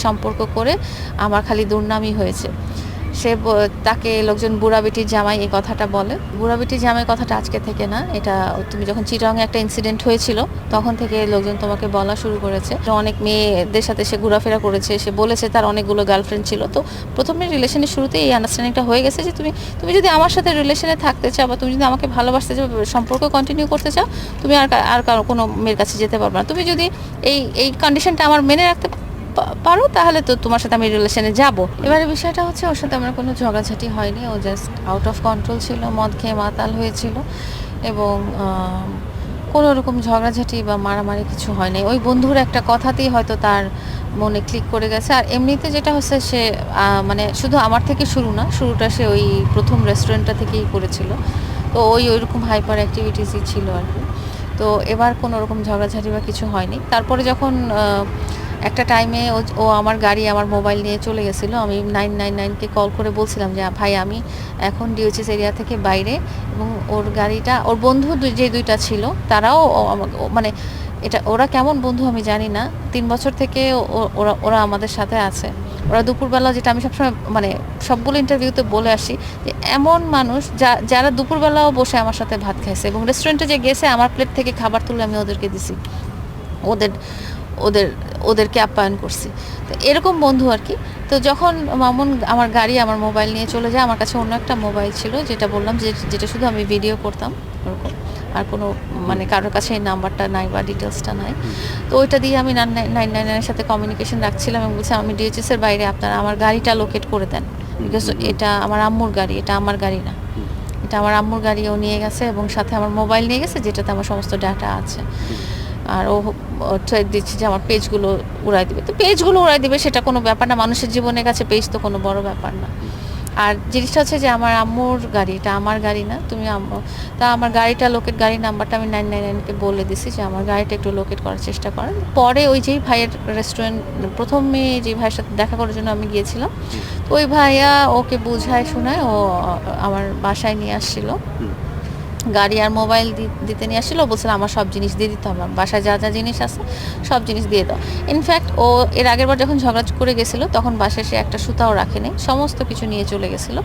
সম্পর্ক করে আমার খালি দুর্নামই হয়েছে। সে তাকে লোকজন বুড়া বেটির জামাই এই কথাটা বলে। বুড়া বেটির জামাই কথাটা আজকে থেকে না, এটা তুমি যখন চিটাগাংয়ে একটা ইনসিডেন্ট হয়েছিল তখন থেকে লোকজন তোমাকে বলা শুরু করেছে। অনেক মেয়েদের সাথে সে ঘোরাফেরা করেছে, সে বলেছে তার অনেকগুলো গার্লফ্রেন্ড ছিল। তো প্রথমে রিলেশনের শুরুতে এই আন্ডারস্ট্যান্ডিংটা হয়ে গেছে যে তুমি যদি আমার সাথে রিলেশনে থাকতে চাও বা তুমি যদি আমাকে ভালোবাসতে চাও, সম্পর্ক কন্টিনিউ করতে চাও, তুমি আর কোনো মেয়ের কাছে যেতে পারবে না। তুমি যদি এই কন্ডিশনটা আমার মেনে রাখতে পারো তাহলে তো তোমার সাথে আমি রিলেশনে যাব। এবারে বিষয়টা হচ্ছে ওর সাথে আমার কোনো ঝগড়াঝাটি হয়নি, ও জাস্ট আউট অফ কন্ট্রোল ছিল, মদ খেয়ে মাতাল হয়েছিল এবং কোনো রকম ঝগড়াঝাটি বা মারামারি কিছু হয়নি। ওই বন্ধুর একটা কথাতেই হয়তো তার মনে ক্লিক করে গেছে। আর এমনিতে যেটা হচ্ছে সে মানে শুধু আমার থেকে শুরু না, শুরুটা সে ওই প্রথম রেস্টুরেন্টটা থেকেই করেছিল। তো ওইরকম হাইপার অ্যাক্টিভিটিসই ছিল আর কি। তো এবার কোনো রকম ঝগড়াঝাটি বা কিছু হয়নি। তারপরে যখন একটা টাইমে ও আমার গাড়ি আমার মোবাইল নিয়ে চলে গেছিলো, আমি 999কে কল করে বলছিলাম যে ভাই আমি এখন ডিওএইচএস এরিয়া থেকে বাইরে, এবং ওর গাড়িটা ওর বন্ধু যে দুইটা ছিল তারাও মানে এটা ওরা কেমন বন্ধু আমি জানি না, 3 বছর থেকে ওরা আমাদের সাথে আছে। ওরা দুপুরবেলা, যেটা আমি সবসময় মানে সবগুলো ইন্টারভিউতে বলে আসি, যে এমন মানুষ যারা দুপুরবেলাও বসে আমার সাথে ভাত খাইছে এবং রেস্টুরেন্টে যে গেছে আমার প্লেট থেকে খাবার তুলে আমি ওদেরকে দিছি, ওদের ওদের ওদেরকে আপ্যায়ন করছি। তো এরকম বন্ধু আর কি। তো যখন মামুন আমার গাড়ি আমার মোবাইল নিয়ে চলে যায়, আমার কাছে অন্য একটা মোবাইল ছিল যেটা বললাম যেটা শুধু আমি ভিডিও করতাম, ওরকম আর কোনো মানে কারোর কাছে এই নাম্বারটা নাই বা ডিটেলসটা নাই। তো ওইটা দিয়ে আমি 999-এর সাথে কমিউনিকেশন রাখছিলাম এবং বলছি আমি ডিএইচএসের বাইরে, আপনারা আমার গাড়িটা লোকেট করে দেন, বিকজ এটা আমার আম্মুর গাড়ি, এটা আমার গাড়ি না, এটা আমার আম্মুর গাড়ি। ও নিয়ে গেছে এবং সাথে আমার মোবাইল নিয়ে গেছে যেটাতে আমার সমস্ত ডাটা আছে। আর ও থ্রেট দিচ্ছে যে আমার পেজগুলো উড়াই দিবে। তো পেজগুলো উড়াই দিবে সেটা কোনো ব্যাপার না, মানুষের জীবনের কাছে পেজ তো কোনো বড় ব্যাপার না। আর জিনিসটা হচ্ছে যে আমার আম্মুর গাড়ি, এটা আমার গাড়ি না, তুমি তা আমার গাড়িটা লোকেট, গাড়ির নাম্বারটা আমি 999কে বলে দিছি যে আমার গাড়িটা একটু লোকেট করার চেষ্টা করেন। পরে ওই যেই ভাইয়ের রেস্টুরেন্ট প্রথমে যে ভাইয়ের সাথে দেখা করার জন্য আমি গিয়েছিলাম, তো ওই ভাইয়া ওকে বুঝায় শোনায় ও আমার বাসায় নিয়ে আসছিল, গাড়ি আর মোবাইল দিতে নিয়ে আসছিলো। বলছিলাম আমার সব জিনিস দিয়ে দিতে হবে, বাসায় যা যা জিনিস আছে সব জিনিস দিয়ে দাও। ইনফ্যাক্ট ও এর আগের বার যখন ঝগড়া করে গেছিলো তখন বাসায় সে একটা সুতাও রাখেনি, সমস্ত কিছু নিয়ে চলে গেছিলো,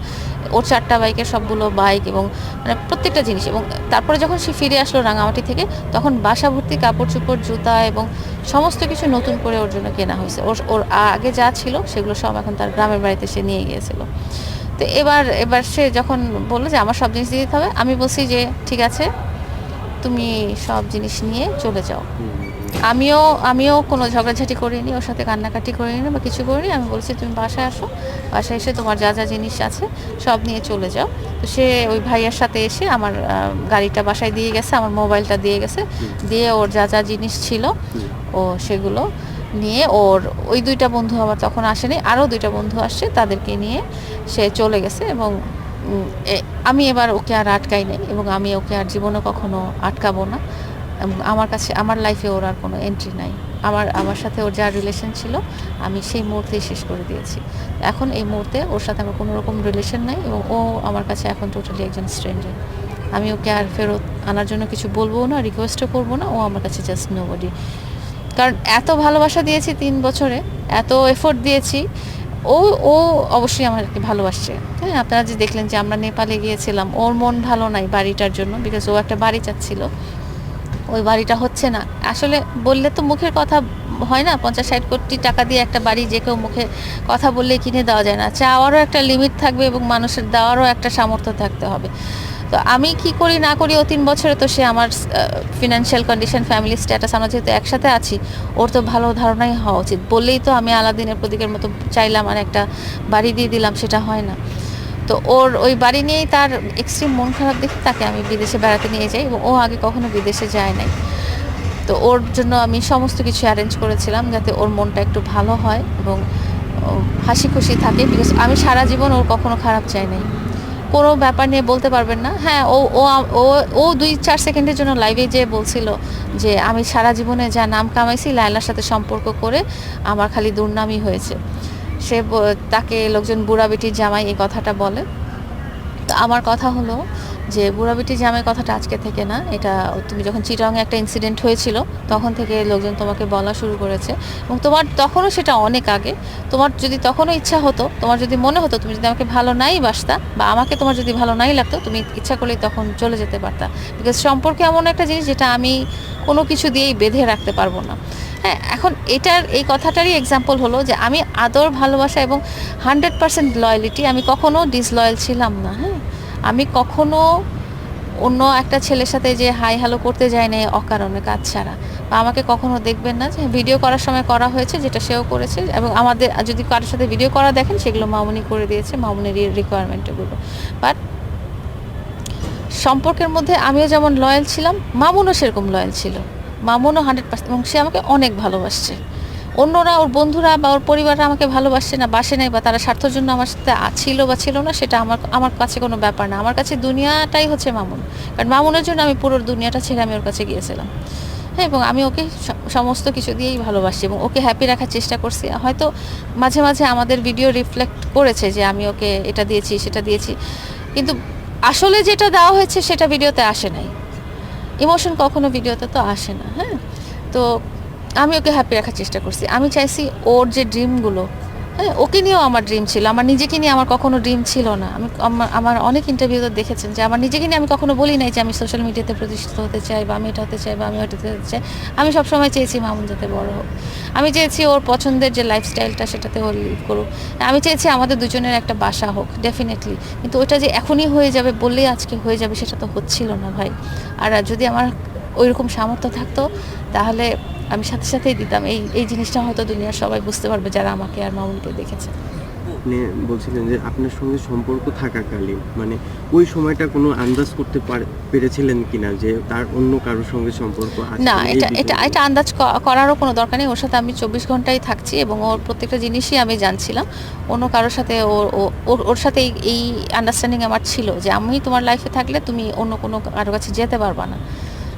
ওর 4টা বাইকের সবগুলো বাইক এবং মানে প্রত্যেকটা জিনিস। এবং তারপরে যখন সে ফিরে আসলো রাঙামাটি থেকে, তখন বাসা ভর্তি কাপড় চোপড়, জুতা এবং সমস্ত কিছু নতুন করে ওর জন্য কেনা হয়েছে। ওর আগে যা ছিল সেগুলো সব এখন তার গ্রামের বাড়িতে সে নিয়ে গিয়েছিলো। তো এবার সে যখন বললো যে আমার সব জিনিস দিয়ে দিতে হবে, আমি বলছি যে ঠিক আছে তুমি সব জিনিস নিয়ে চলে যাও। আমিও কোনো ঝগড়াঝাটি করিনি, ওর সাথে কান্নাকাটি করিনি বা কিছু করিনি। আমি বলছি তুমি বাসায় আসো, বাসায় এসে তোমার যা যা জিনিস আছে সব নিয়ে চলে যাও। তো সে ওই ভাইয়ার সাথে এসে আমার গাড়িটা বাসায় দিয়ে গেছে, আমার মোবাইলটা দিয়ে গেছে, দিয়ে ওর যা যা জিনিস ছিল ও সেগুলো নিয়ে, ওর ওই 2টা বন্ধু আবার তখন আসেনি, আরও 2টা বন্ধু আসছে, তাদেরকে নিয়ে সে চলে গেছে। এবং আমি এবার ওকে আর আটকাই নাই এবং আমি ওকে আর জীবনে কখনো আটকাবো না। আমার কাছে আমার লাইফে ওর আর কোনো এন্ট্রি নাই। আমার সাথে ওর যা রিলেশন ছিল আমি সেই মুহূর্তেই শেষ করে দিয়েছি। এখন এই মুহূর্তে ওর সাথে আমার কোনো রকম রিলেশন নাই এবং ও আমার কাছে এখন টোটালি একজন স্ট্রেঞ্জার। আমি ওকে আর ফেরত আনার জন্য কিছু বলবো না, রিকোয়েস্টও করবো না, ও আমার কাছে জাস্ট নোবডি। কারণ এত ভালোবাসা দিয়েছি 3 বছরে, এত এফোর্ট দিয়েছি, ও ও অবশ্যই আমাকে ভালোবাসছে। হ্যাঁ, আপনারা যে দেখলেন যে আমরা নেপালে গিয়েছিলাম, ওর মন ভালো নাই বাড়িটার জন্য, বিকজ ও একটা বাড়ি চাচ্ছিল, ওই বাড়িটা হচ্ছে না। আসলে বললে তো মুখের কথা হয় না, 50-60 কোটি টাকা দিয়ে একটা বাড়ি যে কেউ মুখে কথা বললেই কিনে দেওয়া যায় না, চাওয়ারও একটা লিমিট থাকবে এবং মানুষের দেওয়ারও একটা সামর্থ্য থাকতে হবে। তো আমি কি করি না করি, ও 3 বছরে তো সে আমার ফিনান্সিয়াল কন্ডিশন, ফ্যামিলি স্ট্যাটাস, আমরা যেহেতু একসাথে আছি, ওর তো ভালো ধারণাই হওয়া উচিত। বললেই তো আমি আলাদিনের প্রতীকের মতো চাইলাম আর একটা বাড়ি দিয়ে দিলাম, সেটা হয় না। তো ওর ওই বাড়ি নিয়েই তার এক্সট্রিম মন খারাপ দেখে তাকে আমি বিদেশে বেড়াতে নিয়ে যাই এবং ও আগে কখনো বিদেশে যায় নাই। তো ওর জন্য আমি সমস্ত কিছু অ্যারেঞ্জ করেছিলাম যাতে ওর মনটা একটু ভালো হয় এবং হাসি খুশি থাকে, বিকজ আমি সারা জীবন ওর কখনো খারাপ চাই নাই, কোনো ব্যাপার নিয়ে বলতে পারবেন না। হ্যাঁ, ও ও ও ও 2-4 সেকেন্ডের জন্য লাইভে যেয়ে বলছিল যে আমি সারা জীবনে যা নাম কামাইছি লায়লার সাথে সম্পর্ক করে আমার খালি দুর্নামই হয়েছে। সে তাকে লোকজন বুড়া বেটির জামাই এই কথাটা বলে। তো আমার কথা হলো যে বুড়াবিটি জামাই কথাটা আজকে থেকে না, এটা তুমি যখন চিটাগাংয়ে একটা ইনসিডেন্ট হয়েছিল তখন থেকে লোকজন তোমাকে বলা শুরু করেছে, এবং তোমার তখনও সেটা অনেক আগে। তোমার যদি তখনও ইচ্ছা হতো, তোমার যদি মনে হতো তুমি যদি আমাকে ভালো নাই বাসতা বা আমাকে তোমার যদি ভালো নাই লাগতো, তুমি ইচ্ছা করলেই তখন চলে যেতে পারতা। বিকজ সম্পর্কে এমন একটা জিনিস যেটা আমি কোনো কিছু দিয়েই বেঁধে রাখতে পারবো না। হ্যাঁ, এখন এটার এই কথাটারই এক্সাম্পল হলো যে আমি আদর, ভালোবাসা এবং 100% লয়্যালিটি, আমি কখনো ডিসলয়াল ছিলাম না। হ্যাঁ, আমি কখনো অন্য একটা ছেলের সাথে যে হাই হ্যালো করতে যায় না অকারণে, কাজ ছাড়া। বা আমাকে কখনো দেখবেন না যে ভিডিও করার সময় করা হয়েছে, যেটা সেও করেছে, এবং আমাদের যদি কারোর সাথে ভিডিও করা দেখেন সেগুলো মামুনি করে দিয়েছে, মামুনির রিকোয়ারমেন্টগুলো। বাট সম্পর্কের মধ্যে আমিও যেমন লয়াল ছিলাম, মামুনও সেরকম লয়াল ছিল। মামুনও 100%, এবং সে আমাকে অনেক ভালোবাসছে। অন্যরা, ওর বন্ধুরা বা ওর পরিবাররা আমাকে ভালোবাসছে না, বাসে নাই, বা তারা স্বার্থের জন্য আমার সাথে ছিল বা ছিল না, সেটা আমার আমার কাছে কোনো ব্যাপার না। আমার কাছে দুনিয়াটাই হচ্ছে মামুন, কারণ মামুনের জন্য আমি পুরো দুনিয়াটা ছেড়ে আমি ওর কাছে গিয়েছিলাম। হ্যাঁ, এবং আমি ওকে সমস্ত কিছু দিয়েই ভালোবাসি এবং ওকে হ্যাপি রাখার চেষ্টা করছি। হয়তো মাঝে মাঝে আমাদের ভিডিও রিফ্লেক্ট করেছে যে আমি ওকে এটা দিয়েছি সেটা দিয়েছি, কিন্তু আসলে যেটা দেওয়া হয়েছে সেটা ভিডিওতে আসে নাই। ইমোশন কখনো ভিডিওতে তো আসে না। হ্যাঁ, তো আমি ওকে হ্যাপি রাখার চেষ্টা করছি। আমি চাইছি ওর যে ড্রিমগুলো, হ্যাঁ, ওকে নিয়েও আমার ড্রিম ছিল, আমার নিজেকে নিয়ে আমার কখনো ড্রিম ছিল না। আমি আমার অনেক ইন্টারভিউতে দেখেছেন যে আমার নিজেকে নিয়ে আমি কখনো বলি নাই যে আমি সোশ্যাল মিডিয়াতে প্রতিষ্ঠিত হতে চাই, বা আমি এটা হতে চাই, বা আমি ওটা হতে চাই। আমি সবসময় চেয়েছি মামুন যাতে বড় হোক। আমি চেয়েছি ওর পছন্দের যে লাইফস্টাইলটা সেটাতে ও লিড করুক। আমি চেয়েছি আমাদের দুজনের একটা বাসা হোক, ডেফিনেটলি। কিন্তু ওইটা যে এখনই হয়ে যাবে বললেই আজকে হয়ে যাবে, সেটা তো হচ্ছিল না ভাই। আর যদি আমার ওইরকম সামর্থ্য থাকতো তাহলে আমি সাথে সাথেই দিতাম। এই জিনিসটা হয়তো দুনিয়ার সবাই বুঝতে পারবে যারা আমাকে আর মামুনকে দেখেছে। আপনি বলছিলেন যে আপনার সঙ্গে সম্পর্ক থাকাকালীন মানে ওই সময়টা কোনো আন্দাজ করতে পেরেছিলেন কিনা যে তার অন্য কারোর সঙ্গে সম্পর্ক আছে? না, এটা আন্দাজ করারও কোনো দরকার নেই। ওর সাথে আমি 24 ঘন্টাই থাকছি এবং ওর প্রত্যেকটা জিনিসই আমি জানছিলাম। অন্য কারোর সাথে ওর সাথে এই আন্ডারস্ট্যান্ডিং আমার ছিল যে আমি তোমার লাইফে থাকলে তুমি অন্য কোনো কারো কাছে যেতে পারবা না।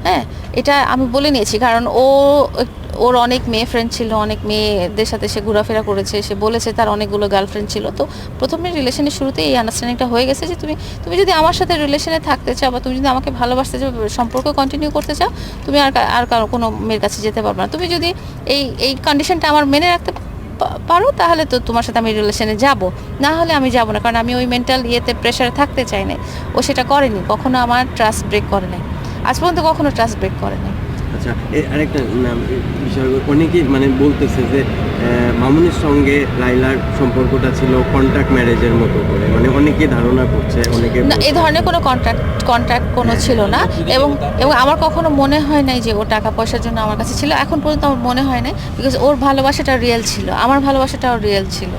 হ্যাঁ, এটা আমি বলে নিয়েছি, কারণ ওর অনেক মেয়ে ফ্রেন্ড ছিল, অনেক মেয়েদের সাথে সে ঘোরাফেরা করেছে। সে বলেছে তার অনেকগুলো গার্লফ্রেন্ড ছিল। তো প্রথমে রিলেশনের শুরুতেই এই আন্ডারস্ট্যান্ডিংটা হয়ে গেছে যে তুমি যদি আমার সাথে রিলেশনে থাকতে চাও, বা তুমি যদি আমাকে ভালোবাসতে চাও, সম্পর্ক কন্টিনিউ করতে চাও, তুমি আর কারো কোনো মেয়ের কাছে যেতে পারবে না। তুমি যদি এই কন্ডিশনটা আমার মেনে রাখতে পারো তাহলে তো তোমার সাথে আমি রিলেশনে যাব, না হলে আমি যাব না। কারণ আমি ওই মেন্টাল প্রেশারে থাকতে চাই না। ও সেটা করেনি, কখনো আমার ট্রাস্ট ব্রেক করে নাই, আজ পর্যন্ত কখনো ট্রাস্ট ব্রেক করে নাই। আচ্ছা, আরেকটা বিষয়, অনেকেই মানে বলতেছে যে মামুনের সঙ্গে লাইলার সম্পর্কটা ছিল কন্ট্রাক্ট ম্যারেজের মতো করে, মানে অনেকে ধারণা করছে, অনেকে না, এই ধরনের কোনো কন্ট্রাক্ট কোনো ছিল না, এবং আমার কখনো মনে হয় নাই যে ও টাকা পয়সার জন্য আমার কাছে ছিল। এখন পর্যন্ত আমার মনে হয় নাই, বিকজ ওর ভালোবাসাটা রিয়েল ছিল, আমার ভালোবাসাটাও রিয়েল ছিল।